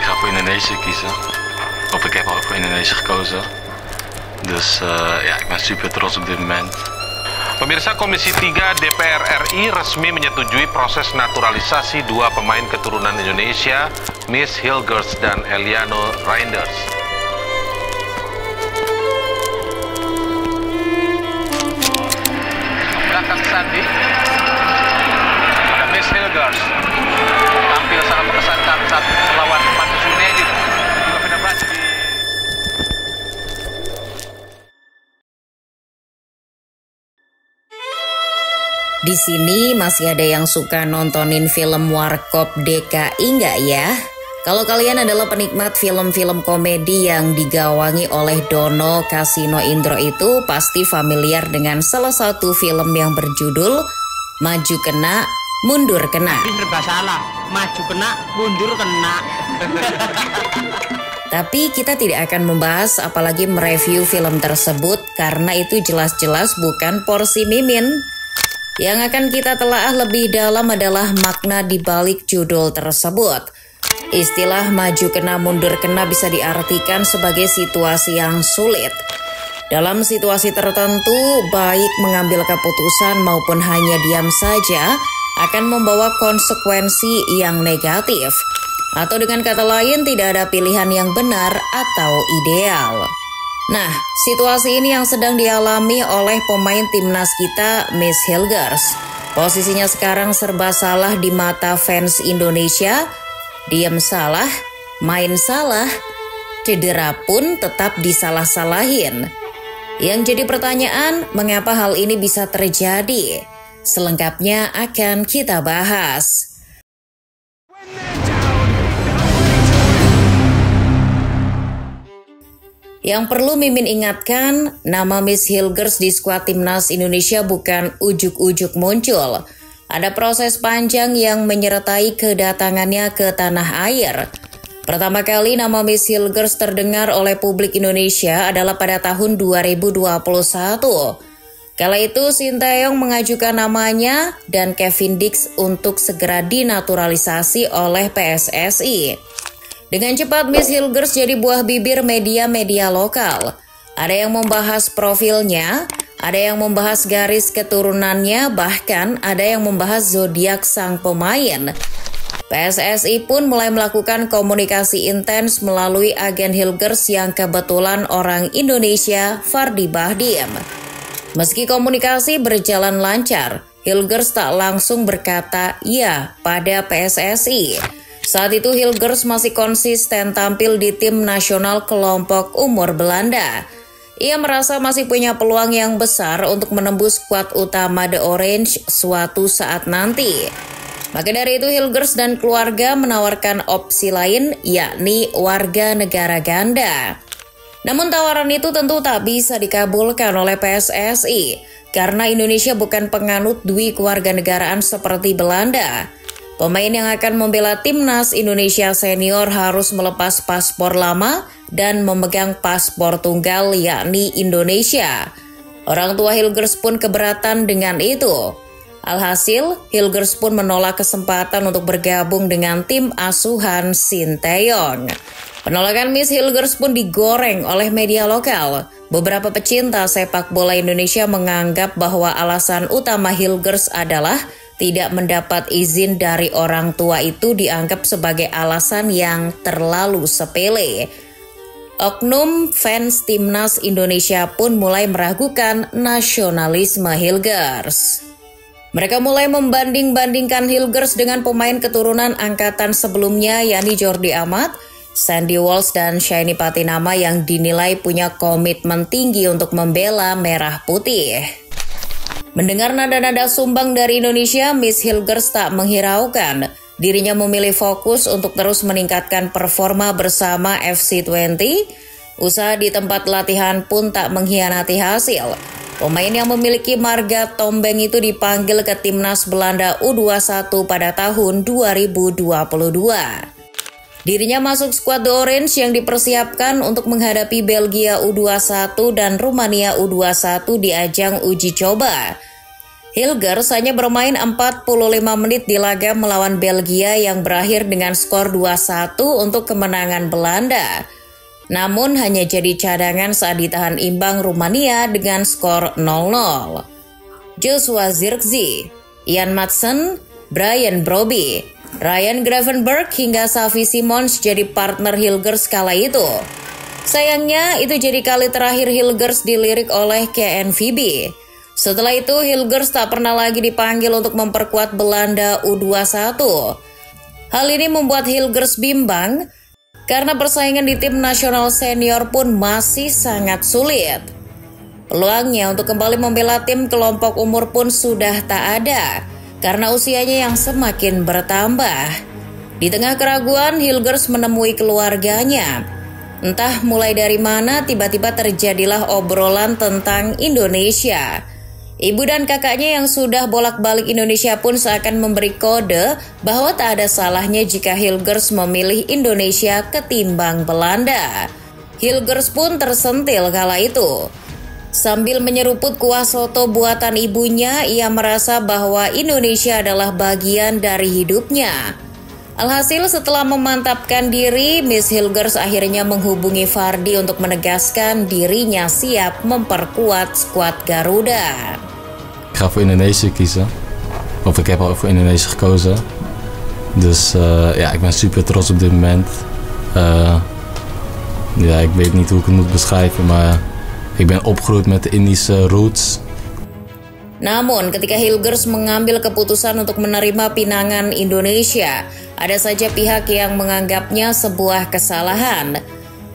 ik ga voor Indonesië kiezen. Of ik heb al voor Indonesië gekozen. Dus ja, ik ben super trots op dit moment. Pemirsa, Komisi 3 DPR RI resmi menyetujui proses naturalisasi dua pemain keturunan Indonesia, Miss Hilgers dan Eliano Reinders. Belakang Sandi, ada Miss Hilgers tampil sangat mengesankan saat melawan Mantu Junedin. Juga Fenerbahce di Di sini masih ada yang suka nontonin film Warkop DKI nggak ya? Kalau kalian adalah penikmat film-film komedi yang digawangi oleh Dono Kasino Indro itu pasti familiar dengan salah satu film yang berjudul Maju Kena, Mundur Kena. Serba salah, maju kena, mundur kena. Tapi kita tidak akan membahas apalagi mereview film tersebut karena itu jelas-jelas bukan porsi Mimin. Yang akan kita telaah lebih dalam adalah makna di balik judul tersebut. Istilah maju kena mundur kena bisa diartikan sebagai situasi yang sulit. Dalam situasi tertentu, baik mengambil keputusan maupun hanya diam saja akan membawa konsekuensi yang negatif. Atau dengan kata lain tidak ada pilihan yang benar atau ideal. Nah, situasi ini yang sedang dialami oleh pemain timnas kita, Miss Hilgers. Posisinya sekarang serba salah di mata fans Indonesia. Diam salah, main salah, cedera pun tetap disalah-salahin. Yang jadi pertanyaan, mengapa hal ini bisa terjadi? Selengkapnya akan kita bahas. Yang perlu Mimin ingatkan, nama Miss Hilgers di skuad timnas Indonesia bukan ujuk-ujuk muncul. Ada proses panjang yang menyertai kedatangannya ke tanah air. Pertama kali nama Miss Hilgers terdengar oleh publik Indonesia adalah pada tahun 2021. Kala itu Sinteyong mengajukan namanya dan Kevin Dix untuk segera dinaturalisasi oleh PSSI. Dengan cepat Miss Hilgers jadi buah bibir media-media lokal. Ada yang membahas profilnya, ada yang membahas garis keturunannya, bahkan ada yang membahas zodiak sang pemain. PSSI pun mulai melakukan komunikasi intens melalui agen Hilgers yang kebetulan orang Indonesia, Fardi Bahdim. Meski komunikasi berjalan lancar, Hilgers tak langsung berkata "ya" pada PSSI. Saat itu Hilgers masih konsisten tampil di tim nasional kelompok umur Belanda. Ia merasa masih punya peluang yang besar untuk menembus skuad utama The Orange suatu saat nanti. Maka dari itu Hilgers dan keluarga menawarkan opsi lain, yakni warga negara ganda. Namun tawaran itu tentu tak bisa dikabulkan oleh PSSI karena Indonesia bukan penganut dui kewarganegaraan seperti Belanda. Pemain yang akan membela timnas Indonesia senior harus melepas paspor lama dan memegang paspor tunggal yakni Indonesia. Orang tua Hilgers pun keberatan dengan itu. Alhasil, Hilgers pun menolak kesempatan untuk bergabung dengan tim asuhan Sinteyong. Penolakan Miss Hilgers pun digoreng oleh media lokal. Beberapa pecinta sepak bola Indonesia menganggap bahwa alasan utama Hilgers adalah tidak mendapat izin dari orang tua itu dianggap sebagai alasan yang terlalu sepele. Oknum fans timnas Indonesia pun mulai meragukan nasionalisme Hilgers. Mereka mulai membanding-bandingkan Hilgers dengan pemain keturunan angkatan sebelumnya yakni Jordi Amat, Sandy Walsh dan Shanny Patinama yang dinilai punya komitmen tinggi untuk membela merah putih. Mendengar nada-nada sumbang dari Indonesia, Miss Hilgers tak menghiraukan. Dirinya memilih fokus untuk terus meningkatkan performa bersama FC20. Usaha di tempat latihan pun tak mengkhianati hasil. Pemain yang memiliki marga tombeng itu dipanggil ke timnas Belanda U21 pada tahun 2022. Dirinya masuk skuad The Orange yang dipersiapkan untuk menghadapi Belgia U21 dan Rumania U21 di ajang uji coba. Hilgers hanya bermain 45 menit di laga melawan Belgia yang berakhir dengan skor 2-1 untuk kemenangan Belanda. Namun hanya jadi cadangan saat ditahan imbang Rumania dengan skor 0-0. Joshua Zirkzee, Ian Maatsen, Brian Brobby, Ryan Gravenberch hingga Xavi Simons jadi partner Hilgers kala itu. Sayangnya itu jadi kali terakhir Hilgers dilirik oleh KNVB. Setelah itu Hilgers tak pernah lagi dipanggil untuk memperkuat Belanda U21. Hal ini membuat Hilgers bimbang karena persaingan di tim nasional senior pun masih sangat sulit. Peluangnya untuk kembali membela tim kelompok umur pun sudah tak ada karena usianya yang semakin bertambah. Di tengah keraguan, Hilgers menemui keluarganya. Entah mulai dari mana tiba-tiba terjadilah obrolan tentang Indonesia. Ibu dan kakaknya yang sudah bolak-balik Indonesia pun seakan memberi kode bahwa tak ada salahnya jika Hilgers memilih Indonesia ketimbang Belanda. Hilgers pun tersentil kala itu. Sambil menyeruput kuah soto buatan ibunya, ia merasa bahwa Indonesia adalah bagian dari hidupnya. Alhasil setelah memantapkan diri, Miss Hilgers akhirnya menghubungi Vardy untuk menegaskan dirinya siap memperkuat skuad Garuda. Ik ga voor Indonesië kiezen. Of ik heb al voor Indonesië gekozen. Dus ja, ik ben super trots op dit moment. Ja, ik weet niet hoe ik het moet beschrijven, maar ik ben opgegroeid met de Indische roots. Namun ketika Hilgers mengambil keputusan untuk menerima pinangan Indonesia, ada saja pihak yang menganggapnya sebuah kesalahan.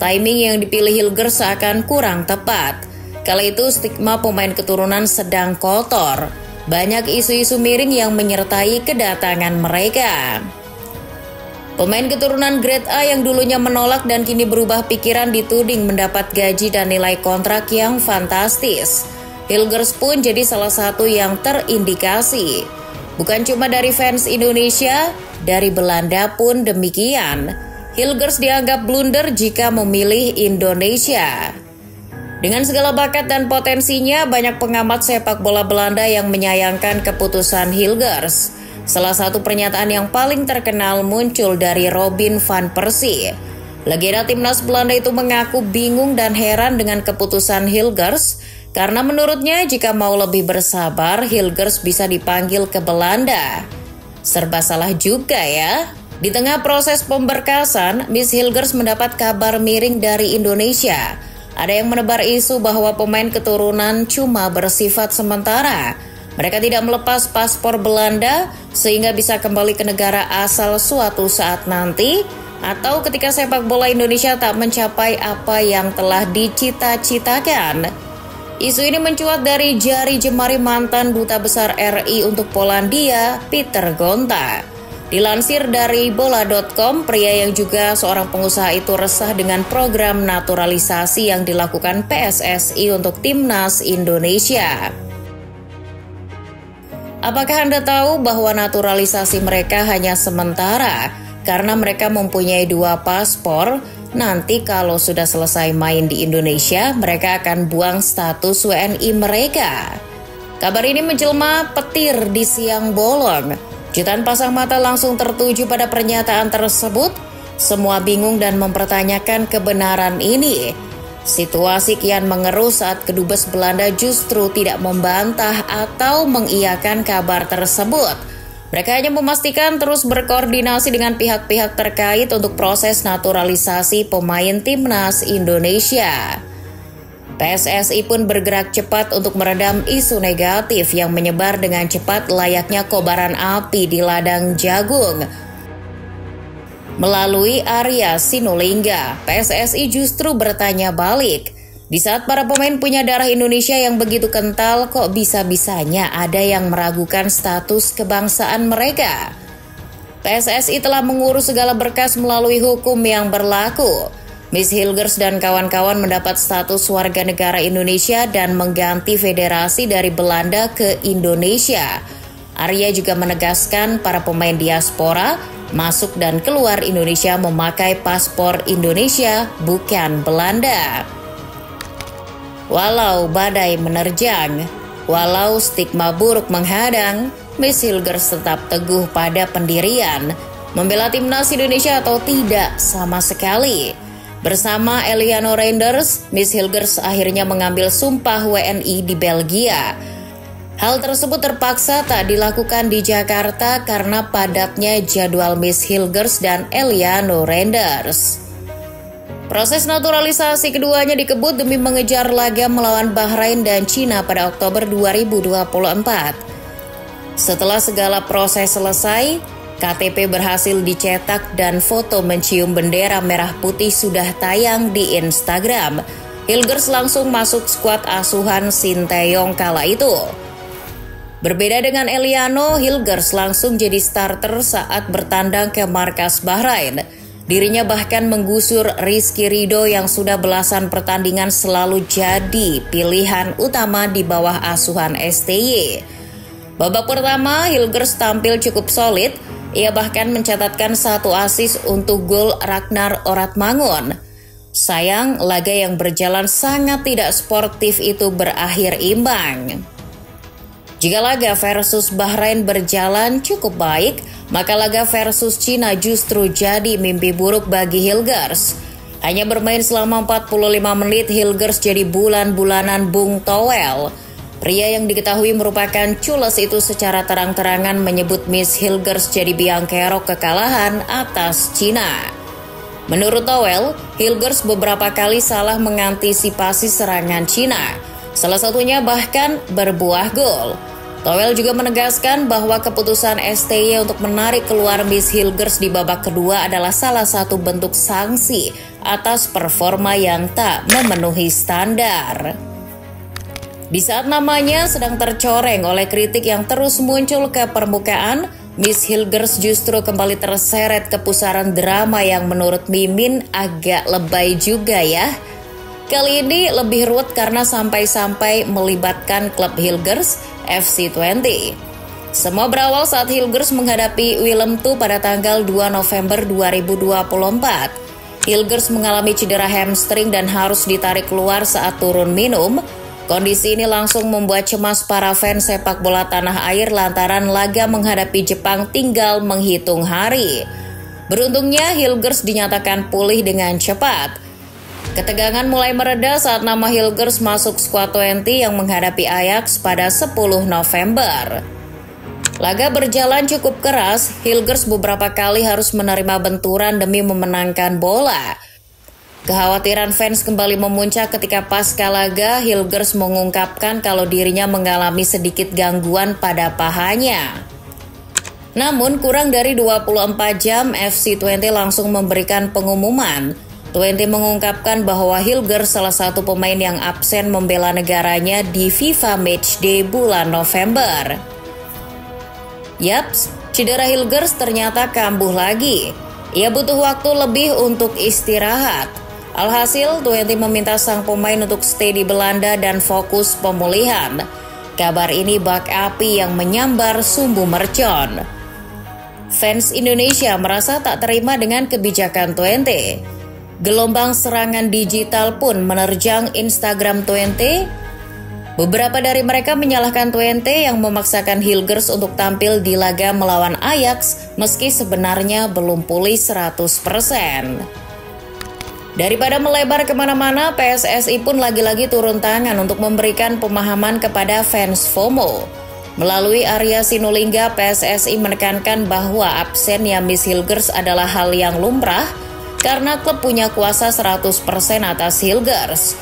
Timing yang dipilih Hilgers seakan kurang tepat. Kala itu stigma pemain keturunan sedang kotor. Banyak isu-isu miring yang menyertai kedatangan mereka. Pemain keturunan grade A yang dulunya menolak dan kini berubah pikiran dituding mendapat gaji dan nilai kontrak yang fantastis. Hilgers pun jadi salah satu yang terindikasi. Bukan cuma dari fans Indonesia, dari Belanda pun demikian. Hilgers dianggap blunder jika memilih Indonesia. Dengan segala bakat dan potensinya, banyak pengamat sepak bola Belanda yang menyayangkan keputusan Hilgers. Salah satu pernyataan yang paling terkenal muncul dari Robin van Persie. Legenda timnas Belanda itu mengaku bingung dan heran dengan keputusan Hilgers, karena menurutnya jika mau lebih bersabar, Hilgers bisa dipanggil ke Belanda. Serba salah juga ya. Di tengah proses pemberkasan, Miss Hilgers mendapat kabar miring dari Indonesia. Ada yang menebar isu bahwa pemain keturunan cuma bersifat sementara. Mereka tidak melepas paspor Belanda sehingga bisa kembali ke negara asal suatu saat nanti, atau ketika sepak bola Indonesia tak mencapai apa yang telah dicita-citakan. Isu ini mencuat dari jari jemari mantan Duta Besar RI untuk Polandia, Peter Gonta. Dilansir dari bola.com, pria yang juga seorang pengusaha itu resah dengan program naturalisasi yang dilakukan PSSI untuk timnas Indonesia. Apakah Anda tahu bahwa naturalisasi mereka hanya sementara karena mereka mempunyai 2 paspor? Nanti kalau sudah selesai main di Indonesia, mereka akan buang status WNI mereka. Kabar ini menjelma petir di siang bolong. Jutaan pasang mata langsung tertuju pada pernyataan tersebut. Semua bingung dan mempertanyakan kebenaran ini. Situasi kian mengeruh saat kedubes Belanda justru tidak membantah atau mengiyakan kabar tersebut. Mereka hanya memastikan terus berkoordinasi dengan pihak-pihak terkait untuk proses naturalisasi pemain timnas Indonesia. PSSI pun bergerak cepat untuk meredam isu negatif yang menyebar dengan cepat layaknya kobaran api di ladang jagung. Melalui Arya Sinulinga, PSSI justru bertanya balik. Di saat para pemain punya darah Indonesia yang begitu kental, kok bisa-bisanya ada yang meragukan status kebangsaan mereka? PSSI telah mengurus segala berkas melalui hukum yang berlaku. Miss Hilgers dan kawan-kawan mendapat status warga negara Indonesia dan mengganti federasi dari Belanda ke Indonesia. Arya juga menegaskan para pemain diaspora masuk dan keluar Indonesia memakai paspor Indonesia, bukan Belanda. Walau badai menerjang, Walau stigma buruk menghadang, Miss Hilgers tetap teguh pada pendirian, membela timnas Indonesia atau tidak sama sekali. Bersama Eliano Reinders, Miss Hilgers akhirnya mengambil sumpah WNI di Belgia. Hal tersebut terpaksa tak dilakukan di Jakarta karena padatnya jadwal Miss Hilgers dan Eliano Reinders. Proses naturalisasi keduanya dikebut demi mengejar laga melawan Bahrain dan Cina pada Oktober 2024. Setelah segala proses selesai, KTP berhasil dicetak dan foto mencium bendera merah putih sudah tayang di Instagram. Hilgers langsung masuk skuad asuhan Sinteyong kala itu. Berbeda dengan Eliano, Hilgers langsung jadi starter saat bertandang ke markas Bahrain. Dirinya bahkan menggusur Rizky Ridho yang sudah belasan pertandingan selalu jadi pilihan utama di bawah asuhan STY. Babak pertama, Hilgers tampil cukup solid. Ia bahkan mencatatkan 1 assist untuk gol Ragnar Oratmangun. Sayang, laga yang berjalan sangat tidak sportif itu berakhir imbang. Jika laga versus Bahrain berjalan cukup baik, maka laga versus Cina justru jadi mimpi buruk bagi Hilgers. Hanya bermain selama 45 menit, Hilgers jadi bulan-bulanan Bung Towel. Pria yang diketahui merupakan cules itu secara terang-terangan menyebut Miss Hilgers jadi biang kerok kekalahan atas Cina. Menurut Towel, Hilgers beberapa kali salah mengantisipasi serangan Cina. Salah satunya bahkan berbuah gol. Towel juga menegaskan bahwa keputusan STY untuk menarik keluar Miss Hilgers di babak kedua adalah salah satu bentuk sanksi atas performa yang tak memenuhi standar. Di saat namanya sedang tercoreng oleh kritik yang terus muncul ke permukaan, Miss Hilgers justru kembali terseret ke pusaran drama yang menurut Mimin agak lebay juga ya. Kali ini lebih ruwet karena sampai-sampai melibatkan klub Hilgers FC 20. Semua berawal saat Hilgers menghadapi Willem II pada tanggal 2 November 2024. Hilgers mengalami cedera hamstring dan harus ditarik keluar saat turun minum. Kondisi ini langsung membuat cemas para fans sepak bola tanah air lantaran laga menghadapi Jepang tinggal menghitung hari. Beruntungnya Hilgers dinyatakan pulih dengan cepat. Ketegangan mulai mereda saat nama Hilgers masuk skuad 20 yang menghadapi Ajax pada 10 November. Laga berjalan cukup keras, Hilgers beberapa kali harus menerima benturan demi memenangkan bola. Kekhawatiran fans kembali memuncak ketika pasca laga Hilgers mengungkapkan kalau dirinya mengalami sedikit gangguan pada pahanya. Namun kurang dari 24 jam FC 20 langsung memberikan pengumuman. 20 mengungkapkan bahwa Hilgers salah satu pemain yang absen membela negaranya di FIFA Matchday bulan November. Yaps, cedera Hilgers ternyata kambuh lagi. Ia butuh waktu lebih untuk istirahat. Alhasil, 20 meminta sang pemain untuk stay di Belanda dan fokus pemulihan. Kabar ini bak api yang menyambar sumbu mercon. Fans Indonesia merasa tak terima dengan kebijakan 20. Gelombang serangan digital pun menerjang Instagram 20. Beberapa dari mereka menyalahkan 20 yang memaksakan Hilgers untuk tampil di laga melawan Ajax meski sebenarnya belum pulih 100%. Daripada melebar kemana-mana, PSSI pun lagi-lagi turun tangan untuk memberikan pemahaman kepada fans FOMO. Melalui Arya Sinulinga, PSSI menekankan bahwa absennya Miss Hilgers adalah hal yang lumrah karena klub punya kuasa 100% atas Hilgers.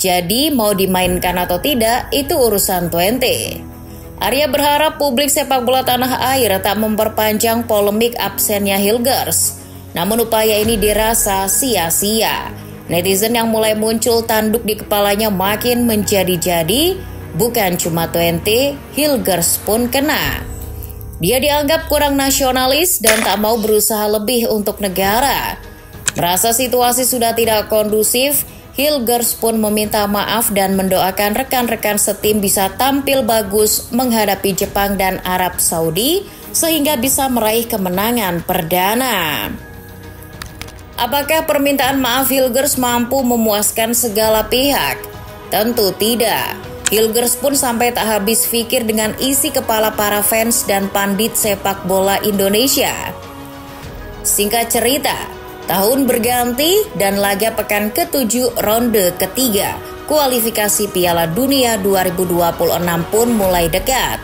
Jadi mau dimainkan atau tidak, itu urusan 20. Arya berharap publik sepak bola tanah air tak memperpanjang polemik absennya Hilgers. Namun upaya ini dirasa sia-sia. Netizen yang mulai muncul tanduk di kepalanya makin menjadi-jadi. Bukan cuma 20, Hilgers pun kena. Dia dianggap kurang nasionalis dan tak mau berusaha lebih untuk negara. Merasa situasi sudah tidak kondusif, Hilgers pun meminta maaf dan mendoakan rekan-rekan setim bisa tampil bagus menghadapi Jepang dan Arab Saudi sehingga bisa meraih kemenangan perdana. Apakah permintaan maaf Hilgers mampu memuaskan segala pihak? Tentu tidak. Hilgers pun sampai tak habis pikir dengan isi kepala para fans dan pandit sepak bola Indonesia. Singkat cerita, tahun berganti dan laga pekan ke-7 ronde ketiga kualifikasi Piala Dunia 2026 pun mulai dekat.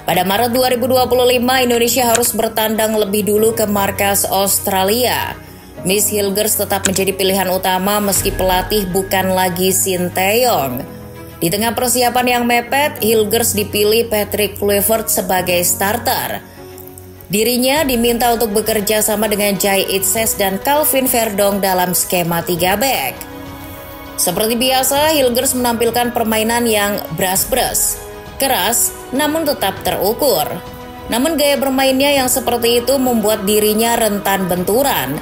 Pada Maret 2025, Indonesia harus bertandang lebih dulu ke markas Australia. Miss Hilgers tetap menjadi pilihan utama meski pelatih bukan lagi Sinteyong. Di tengah persiapan yang mepet, Hilgers dipilih Patrick Kluivert sebagai starter. Dirinya diminta untuk bekerja sama dengan Jai Itses dan Calvin Verdong dalam skema 3 back. Seperti biasa, Hilgers menampilkan permainan yang bras-bras, keras namun tetap terukur. Namun gaya bermainnya yang seperti itu membuat dirinya rentan benturan.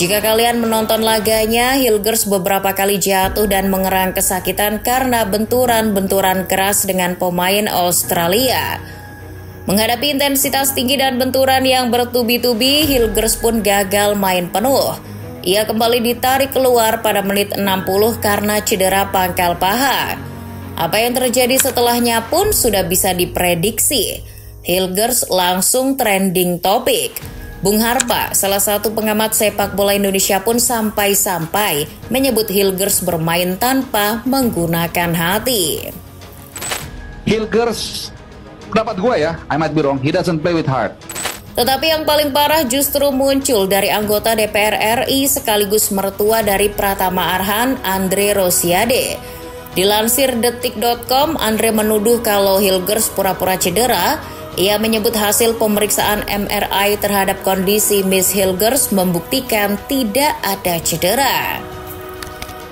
Jika kalian menonton laganya, Hilgers beberapa kali jatuh dan mengerang kesakitan karena benturan-benturan keras dengan pemain Australia. Menghadapi intensitas tinggi dan benturan yang bertubi-tubi, Hilgers pun gagal main penuh. Ia kembali ditarik keluar pada menit 60 karena cedera pangkal paha. Apa yang terjadi setelahnya pun sudah bisa diprediksi. Hilgers langsung trending topik. Bung Harpa, salah satu pengamat sepak bola Indonesia pun sampai-sampai menyebut Hilgers bermain tanpa menggunakan hati. Hilgers, pendapat gue ya, I might be wrong, he doesn't play with heart. Tetapi yang paling parah justru muncul dari anggota DPR RI sekaligus mertua dari Pratama Arhan, Andre Rosiade. Dilansir detik.com, Andre menuduh kalau Hilgers pura-pura cedera. Ia menyebut hasil pemeriksaan MRI terhadap kondisi Miss Hilgers membuktikan tidak ada cedera.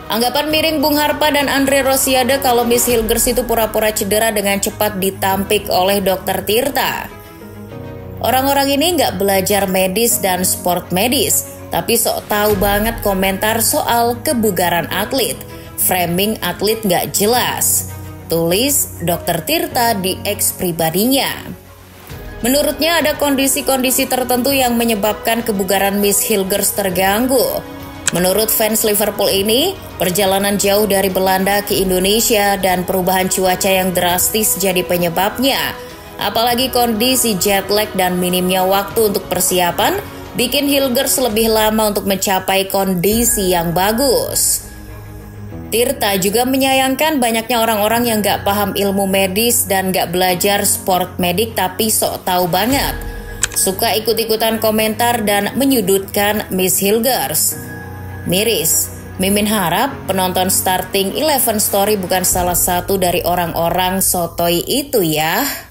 Anggapan miring Bung Harpa dan Andre Rosiade kalau Miss Hilgers itu pura-pura cedera dengan cepat ditampik oleh Dr. Tirta. Orang-orang ini nggak belajar medis dan sport medis, tapi sok tahu banget komentar soal kebugaran atlet. Framing atlet nggak jelas. Tulis Dr. Tirta di X pribadinya. Menurutnya ada kondisi-kondisi tertentu yang menyebabkan kebugaran Miss Hilgers terganggu. Menurut fans Liverpool ini, perjalanan jauh dari Belanda ke Indonesia dan perubahan cuaca yang drastis jadi penyebabnya. Apalagi kondisi jet lag dan minimnya waktu untuk persiapan bikin Hilgers lebih lama untuk mencapai kondisi yang bagus. Tirta juga menyayangkan banyaknya orang-orang yang gak paham ilmu medis dan gak belajar sport medik tapi sok tahu banget. Suka ikut-ikutan komentar dan menyudutkan Miss Hilgers. Miris, Mimin harap penonton Starting 11 Story bukan salah satu dari orang-orang sotoy itu ya.